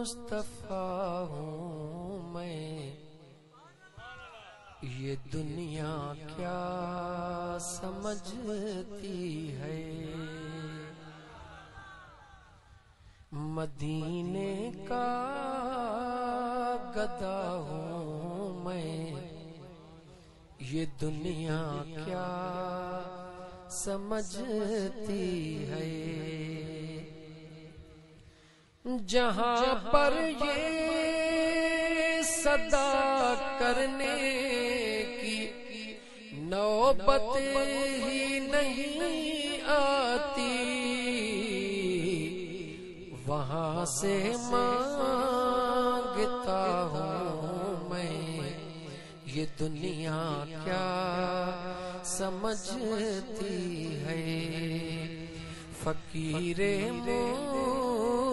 مصطفیٰ ہوں میں، یہ دنیا کیا سمجھتی ہے، مدینے کا گدا ہوں میں، یہ دنیا کیا سمجھتی ہے، جہاں پر یہ صدا کرنے کی نوبت ہی نہیں آتی، وہاں سے مانگتا ہوں میں، یہ دنیا کیا سمجھتی ہے، فقیر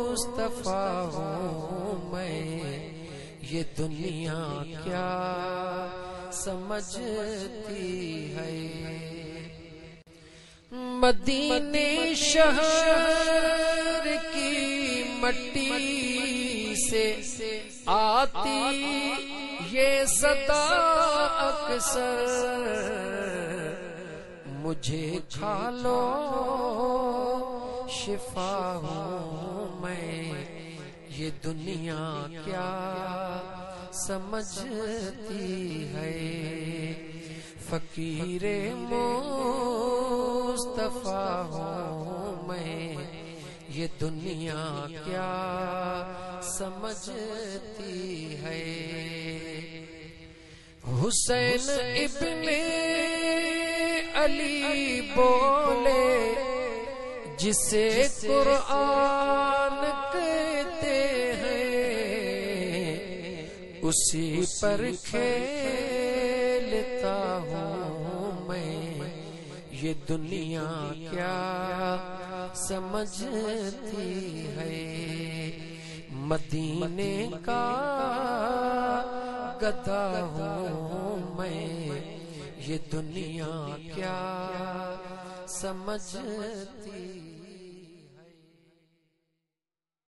مصطفیٰ ہوں میں، یہ دنیا کیا سمجھتی ہے، مدینے شہر کی مٹی سے آتی یہ صدا اکثر، مجھے کھا لو شفا ہوں میں، یہ دنیا کیا سمجھتی ہے، فقیر مصطفیٰ ہوں میں، یہ دنیا کیا سمجھتی ہے، حسین ابن علی بولے جسے قرآن کہتے ہیں، اسی پر کھیلتا ہوں میں، یہ دنیا کیا سمجھتی ہے، مدینے کا گدا ہوں میں، یہ دنیا کیا سمجھتی